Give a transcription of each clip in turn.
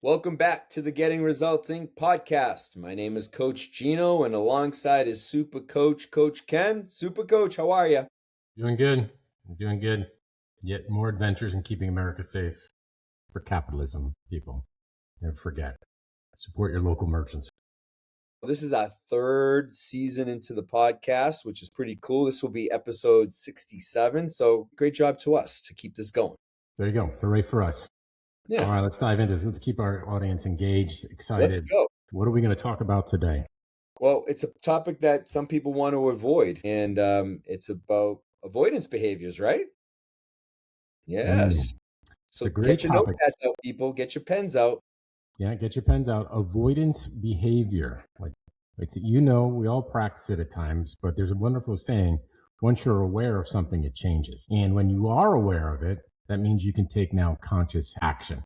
Welcome back to the Getting Results Inc. podcast. My name is Coach Gino, and alongside is Super Coach, Coach Ken. Super Coach, how are you? Doing good. I'm doing good. Yet more adventures in keeping America safe for capitalism, people. Never forget. Support your local merchants. This is our third season into the podcast, which is pretty cool. This will be episode 67. So great job to us to keep this going. There you go. Hooray for us. Yeah. All right, let's dive into this. Let's keep our audience engaged, excited. Let's go. What are we going to talk about today? Well, it's a topic that some people want to avoid, and it's about avoidance behaviors, right? Yes. So It's a great get your topic. notepads out, people. Get your pens out. Yeah, get your pens out. Avoidance behavior. We all practice it at times, but there's a wonderful saying, once you're aware of something, it changes. And when you are aware of it, that means you can take now conscious action.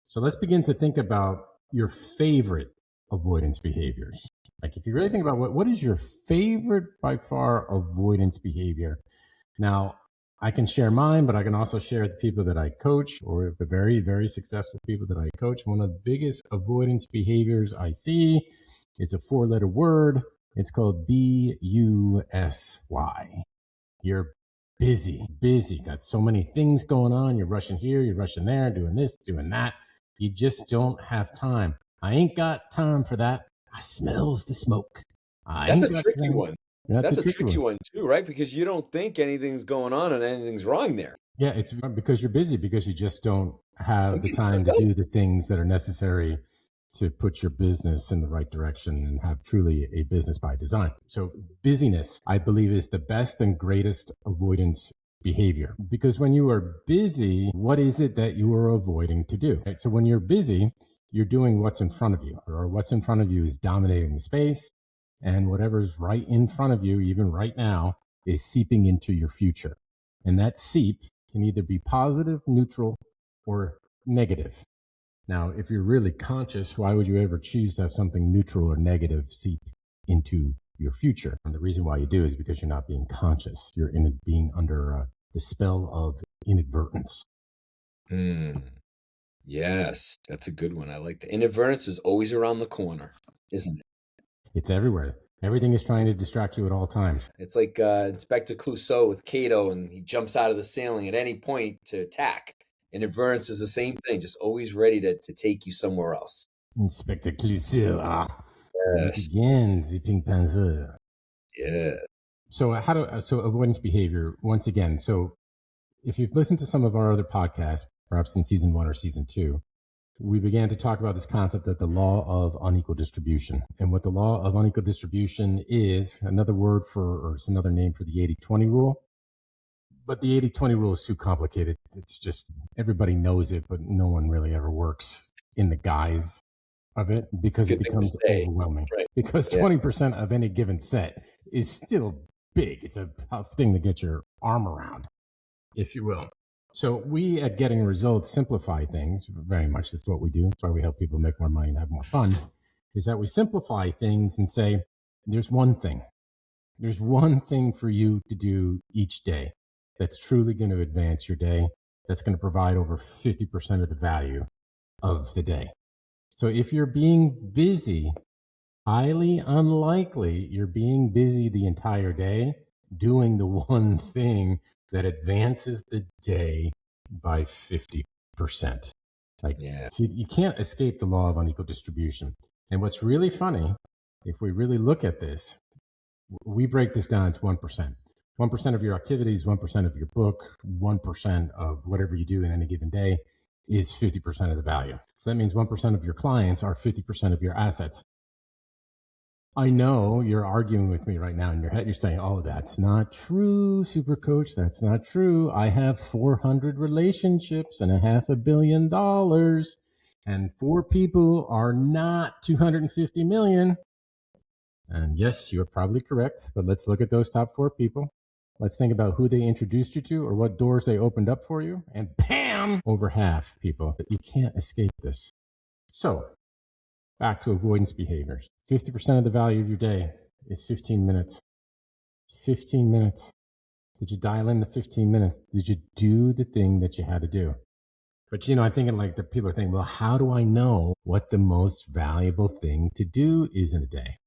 So let's begin to think about your favorite avoidance behaviors. Like if you really think about what is your favorite by far avoidance behavior? Now, I can share mine, but I can also share the people that I coach or the very, very successful people that I coach. One of the biggest avoidance behaviors I see is a 4-letter word. It's called BUSY. You're busy, got so many things going on. You're rushing here, you're rushing there, doing this, doing that. You just don't have time. I ain't got time for that. I smells the smoke. That's a tricky one. That's a tricky one too, right? Because you don't think anything's going on and anything's wrong there. Yeah, it's because you're busy, because you just don't have the time to do the things that are necessary to put your business in the right direction and have truly a business by design. So busyness, I believe, is the best and greatest avoidance behavior, because when you are busy, what is it that you are avoiding to do? Right? So when you're busy, you're doing what's in front of you, or what's in front of you is dominating the space, and whatever's right in front of you, even right now, is seeping into your future. And that seep can either be positive, neutral, or negative. Now, if you're really conscious, why would you ever choose to have something neutral or negative seep into your future? And the reason why you do is because you're not being conscious. You're being under the spell of inadvertence. Yes, that's a good one. I like that. Inadvertence is always around the corner, isn't it? It's everywhere. Everything is trying to distract you at all times. It's like Inspector Clouseau with Cato, and he jumps out of the ceiling at any point to attack. Inadvertence is the same thing, just always ready to take you somewhere else. Inspector Clouseau. Yes. Again, the pink panzer. Yeah. So avoidance behavior, once again. So if you've listened to some of our other podcasts, perhaps in season 1 or season 2, we began to talk about this concept of the law of unequal distribution. And what the law of unequal distribution is, another word for, or it's another name for the 80-20 rule. But the 80-20 rule is too complicated. It's just, everybody knows it, but no one really ever works in the guise of it, because it becomes overwhelming. Right. Because 20% of any given set is still big. It's a tough thing to get your arm around, if you will. So we at Getting Results simplify things very much. That's what we do. That's why we help people make more money and have more fun, is that we simplify things and say, there's one thing. There's one thing for you to do each day that's truly going to advance your day, that's going to provide over 50% of the value of the day. So if you're being busy, highly unlikely you're being busy the entire day doing the one thing that advances the day by 50%. So you can't escape the law of unequal distribution. And what's really funny, if we really look at this, we break this down to 1%. 1% of your activities, 1% of your book, 1% of whatever you do in any given day is 50% of the value. So that means 1% of your clients are 50% of your assets. I know you're arguing with me right now in your head. You're saying, oh, that's not true, Super Coach. That's not true. I have 400 relationships and $500 million, and 4 people are not 250 million. And yes, you're probably correct, but let's look at those top 4 people. Let's think about who they introduced you to or what doors they opened up for you. And bam, over half people. You can't escape this. So back to avoidance behaviors. 50% of the value of your day is 15 minutes. 15 minutes. Did you dial in the 15 minutes? Did you do the thing that you had to do? But I think like the people are thinking, well, how do I know what the most valuable thing to do is in a day?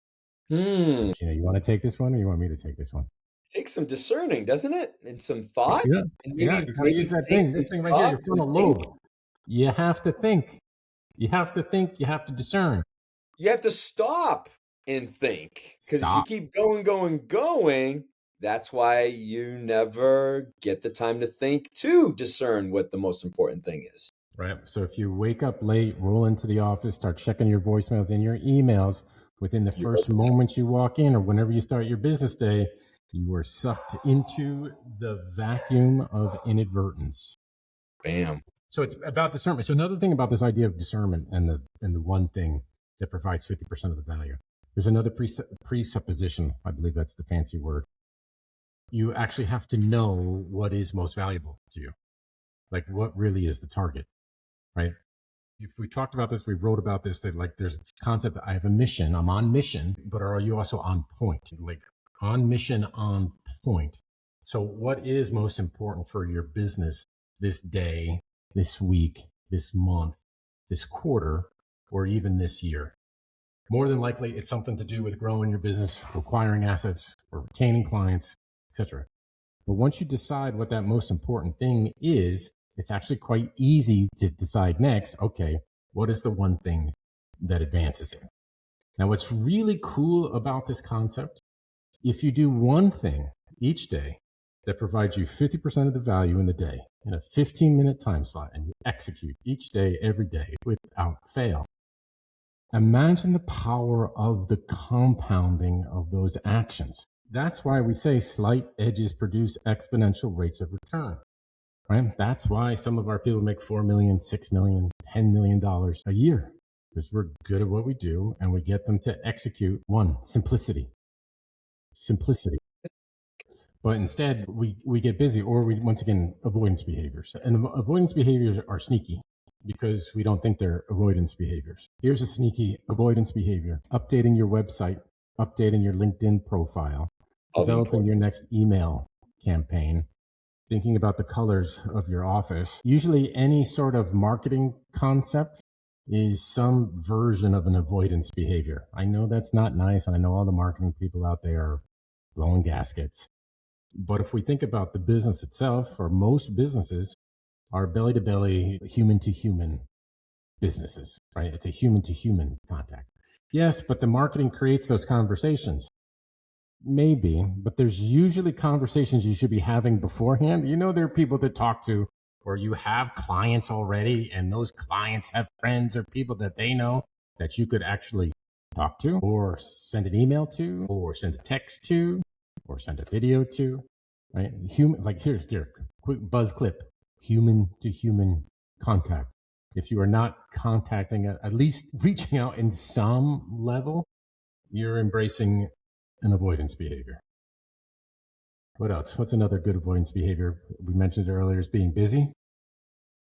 Hmm. But you want to take this one, or you want me to take this one? Takes some discerning, doesn't it? And some thought, Yeah, and yeah. maybe You got to use that thing. This those thing right here, your thoughts and frontal think. lobe. You have to think. You have to think. You have to discern. You have to stop and think, because if you Stop. keep going, that's why you never get the time to think to discern what the most important thing is. Right. So if you wake up late, roll into the office, start checking your voicemails and your emails within the You're first moment you walk in or whenever you start your business day, you are sucked into the vacuum of inadvertence. bam. So it's about discernment. So another thing about this idea of discernment and the one thing that provides 50% of the value. There's another presupposition. I believe that's the fancy word. You actually have to know what is most valuable to you. Like what really is the target, right? If we talked about this, we wrote about this, that like there's this concept that I have a mission, I'm on mission, but are you also on point? Like on mission, on point. So what is most important for your business this day, this week, this month, this quarter, or even this year? More than likely, it's something to do with growing your business, acquiring assets, or retaining clients, etc. But once you decide what that most important thing is, it's actually quite easy to decide next, okay, what is the one thing that advances it? Now, what's really cool about this concept, if you do one thing each day that provides you 50% of the value in the day in a 15-minute time slot, and you execute each day, every day without fail, imagine the power of the compounding of those actions. That's why we say slight edges produce exponential rates of return, right? That's why some of our people make $4 million, $6 million, $10 million a year, because we're good at what we do and we get them to execute one, simplicity. But instead, we get busy, or we, once again, avoidance behaviors. And avoidance behaviors are sneaky because we don't think they're avoidance behaviors. Here's a sneaky avoidance behavior: updating your website, updating your LinkedIn profile, All the developing important. your next email campaign, thinking about the colors of your office. Usually, any sort of marketing concept is some version of an avoidance behavior. I know that's not nice. And I know all the marketing people out there are blowing gaskets. But if we think about the business itself, or most businesses are belly to belly, human to human businesses, right? It's a human to human contact. Yes, but the marketing creates those conversations. Maybe, but there's usually conversations you should be having beforehand. There are people to talk to, or you have clients already, and those clients have friends or people that they know that you could actually talk to, or send an email to, or send a text to, or send a video to, right? Human, like here, quick buzz clip: human to human contact. If you are not contacting, at least reaching out in some level, you're embracing an avoidance behavior. What else? What's another good avoidance behavior? We mentioned it earlier, is being busy.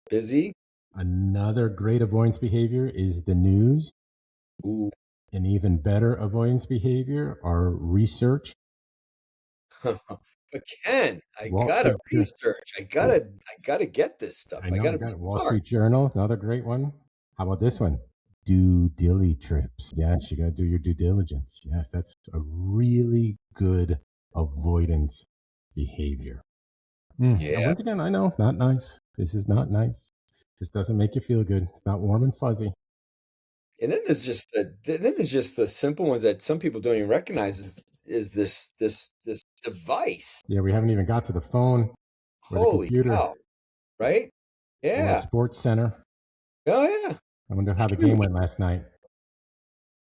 Busy. Another great avoidance behavior is the news. Ooh. An even better avoidance behavior are research. But Ken, I Wall gotta Street. research. I gotta get this stuff. I I know you gotta be got it. Wall smart. Street Journal, another great one. How about this one? Due dilly trips. Yes, you got to do your due diligence. Yes, that's a really good avoidance behavior. Now, Yeah. once again, I know, not nice. This is not nice. This doesn't make you feel good. It's not warm and fuzzy. And then there's just the simple ones that some people don't even recognize is this device. Yeah, we haven't even got to the phone or the Holy computer cow, right? or Yeah. Sports Center. Oh yeah. I wonder how the Huge. game went last night.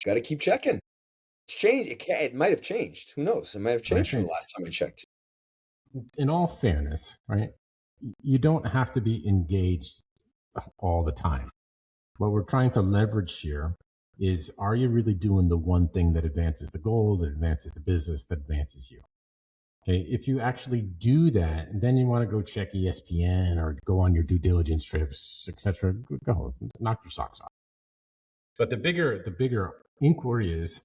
Got to keep checking. It's changed. It might have changed. Who knows? It might have Might changed from the change. last time I checked. In all fairness, right? You don't have to be engaged all the time. What we're trying to leverage here is, are you really doing the one thing that advances the goal, that advances the business, that advances you? Okay, if you actually do that, then you want to go check ESPN or go on your due diligence trips, etc. Go knock your socks off. But the bigger inquiry is,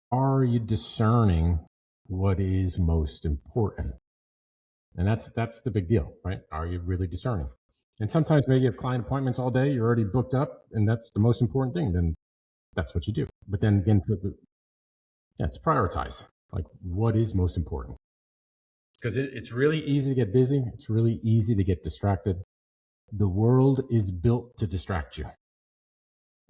are you discerning what is most important? And that's the big deal, right? Are you really discerning? And sometimes maybe you have client appointments all day, you're already booked up, and that's the most important thing. Then that's what you do. But then again, yeah, it's prioritize. Like, what is most important? Because it's really easy to get busy. It's really easy to get distracted. The world is built to distract you.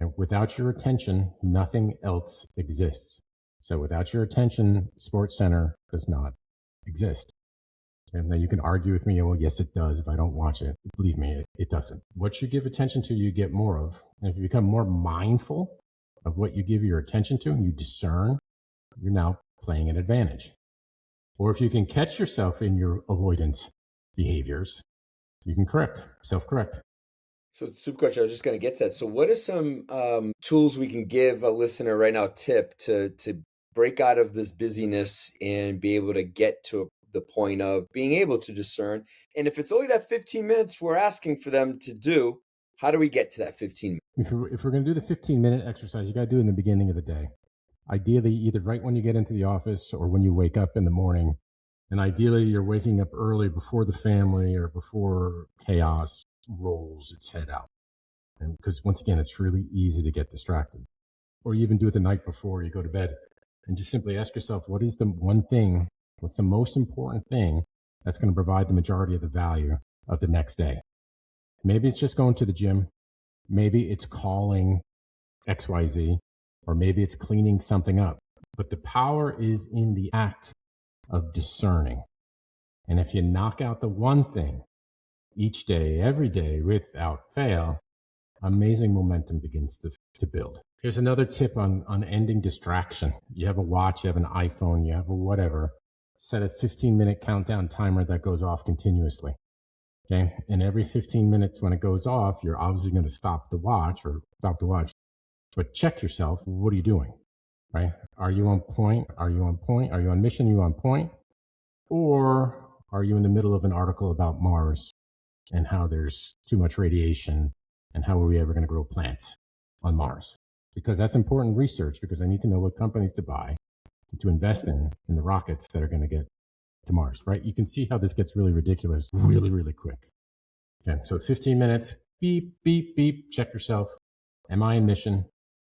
And without your attention, nothing else exists. So without your attention, Sports Center does not exist. And now you can argue with me, well, yes, it does if I don't watch it. Believe me, it doesn't. What you give attention to, you get more of. And if you become more mindful of what you give your attention to and you discern, you're now playing an advantage. Or if you can catch yourself in your avoidance behaviors, you can self-correct. So, Super Coach, I was just going to get to that. So, what are some tools we can give a listener right now? Tip to break out of this busyness and be able to get to the point of being able to discern. And if it's only that 15 minutes we're asking for them to do, how do we get to that 15 minutes? If we're going to do the 15-minute exercise, you got to do it in the beginning of the day. Ideally, either right when you get into the office or when you wake up in the morning. And ideally, you're waking up early before the family or before chaos rolls its head out. And because once again, it's really easy to get distracted. Or you even do it the night before you go to bed. And just simply ask yourself, what is the one thing, what's the most important thing that's going to provide the majority of the value of the next day? Maybe it's just going to the gym. Maybe it's calling XYZ, or maybe it's cleaning something up. But the power is in the act of discerning. And if you knock out the one thing each day, every day, without fail, amazing momentum begins to build. Here's another tip on ending distraction. You have a watch, you have an iPhone, you have a whatever. Set a 15-minute countdown timer that goes off continuously. Okay. And every 15 minutes when it goes off, you're obviously going to stop the watch. But check yourself. What are you doing? Right? Are you on point? Are you on point? Are you on mission? Are you on point? Or are you in the middle of an article about Mars and how there's too much radiation and how are we ever going to grow plants on Mars? Because that's important research, because I need to know what companies to buy to invest in the rockets that are going to get to Mars, right? You can see how this gets really ridiculous really, really quick. Okay, so 15 minutes, beep, beep, beep, check yourself. Am I in mission?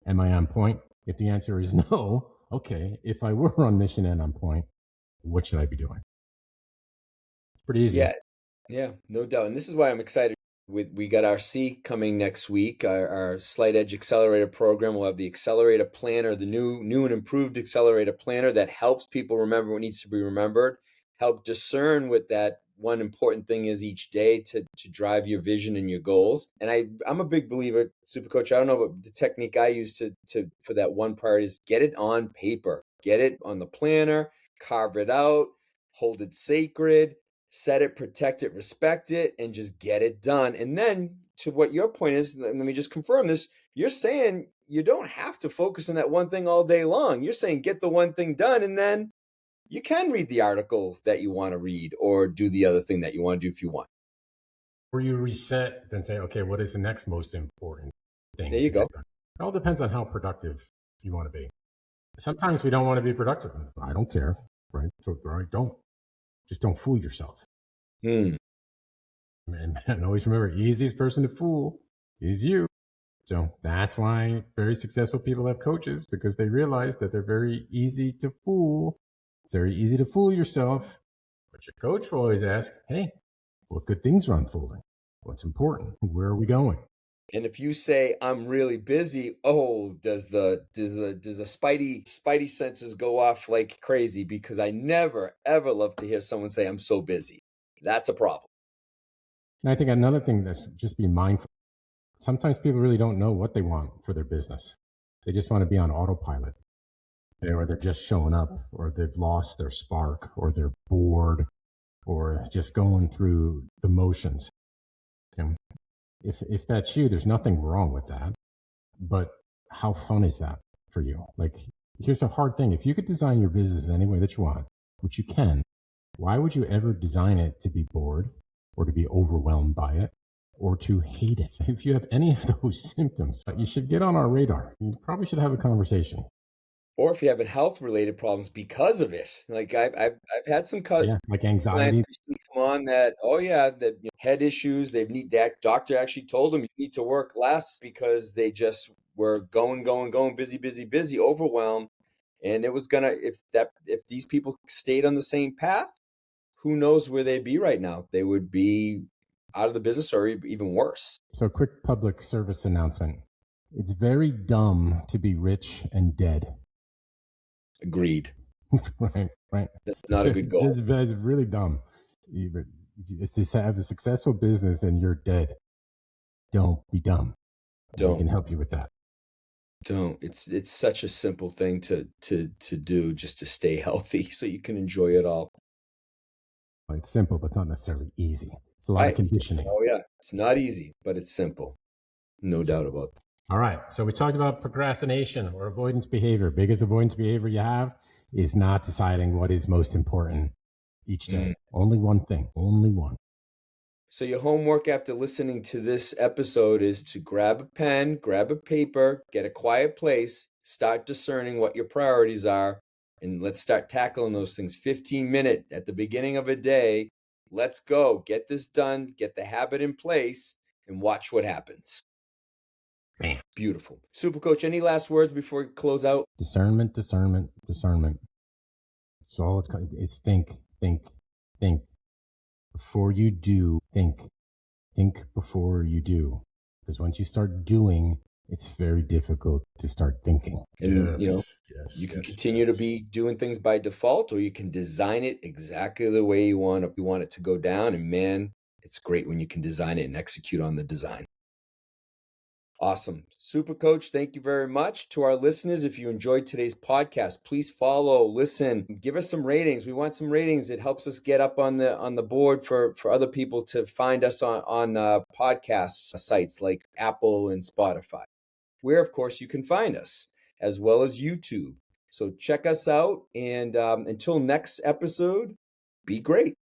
Am I on point? If the answer is no, okay, if I were on mission and on point, what should I be doing? It's pretty easy. Yeah, no doubt. And this is why I'm excited. We got our C coming next week, our Slight Edge Accelerator program. We'll have the Accelerator Planner, the new and improved Accelerator Planner that helps people remember what needs to be remembered, help discern what that one important thing is each day to drive your vision and your goals. And I'm a big believer, Super Coach. I don't know, but the technique I use to for that one part is get it on paper, get it on the planner, carve it out, hold it sacred, set it, protect it, respect it, and just get it done. And then to what your point is, let me just confirm this. You're saying you don't have to focus on that one thing all day long. You're saying get the one thing done, and then you can read the article that you want to read or do the other thing that you want to do if you want. Or you reset, then say, okay, what is the next most important thing? There you go. It all depends on how productive you want to be. Sometimes we don't want to be productive. I don't care, right? So just don't fool yourself. And always remember, easiest person to fool is you. So that's why very successful people have coaches, because they realize that they're very easy to fool. It's very easy to fool yourself. But your coach will always ask, hey, what good things are unfolding? What's important? Where are we going? And if you say I'm really busy, does the spidey senses go off like crazy? Because I never ever love to hear someone say I'm so busy. That's a problem. And I think another thing that's just be mindful. Sometimes people really don't know what they want for their business. They just want to be on autopilot, or they're just showing up, or they've lost their spark, or they're bored, or just going through the motions. And if that's you, there's nothing wrong with that. But how fun is that for you? Like, here's a hard thing. If you could design your business any way that you want, which you can, why would you ever design it to be bored or to be overwhelmed by it or to hate it? If you have any of those symptoms, you should get on our radar. You probably should have a conversation. or if you're having health related problems because of it. Like I've had some Yeah, like clients anxiety. recently come on that, oh yeah, that head issues. They've need that doctor actually told them you need to work less because they just were going, busy, busy, busy, overwhelmed. And it was gonna, if these people stayed on the same path, who knows where they'd be right now? They would be out of the business or even worse. So, quick public service announcement. It's very dumb to be rich and dead. Agreed. Right, right. That's not a good goal. It's really dumb. It's just have a successful business and you're dead. Don't be dumb. We can Don't. help you with that. Don't. It's such a simple thing to do just to stay healthy so you can enjoy it all. It's simple, but it's not necessarily easy. It's a lot of Right. conditioning. Oh yeah. It's not easy, but it's simple. No doubt about that. All right. So we talked about procrastination or avoidance behavior. Biggest avoidance behavior you have is not deciding what is most important each day. Only one thing, only one. So your homework after listening to this episode is to grab a pen, grab a paper, get a quiet place, start discerning what your priorities are, and let's start tackling those things. 15-minute at the beginning of a day. Let's go. Get this done, get the habit in place, and watch what happens. Man. Beautiful. Super Coach, any last words before we close out? Discernment, discernment, discernment. It's all it's think. Before you do, think. Think before you do. Because once you start doing, it's very difficult to start thinking. And you can continue to be doing things by default, or you can design it exactly the way you want it to go down. And man, it's great when you can design it and execute on the design. Awesome. Super Coach, thank you very much. To our listeners, if you enjoyed today's podcast, please follow, listen, give us some ratings. We want some ratings. It helps us get up on the board for other people to find us on podcast sites like Apple and Spotify, where, of course, you can find us, as well as YouTube. So check us out. And until next episode, be great.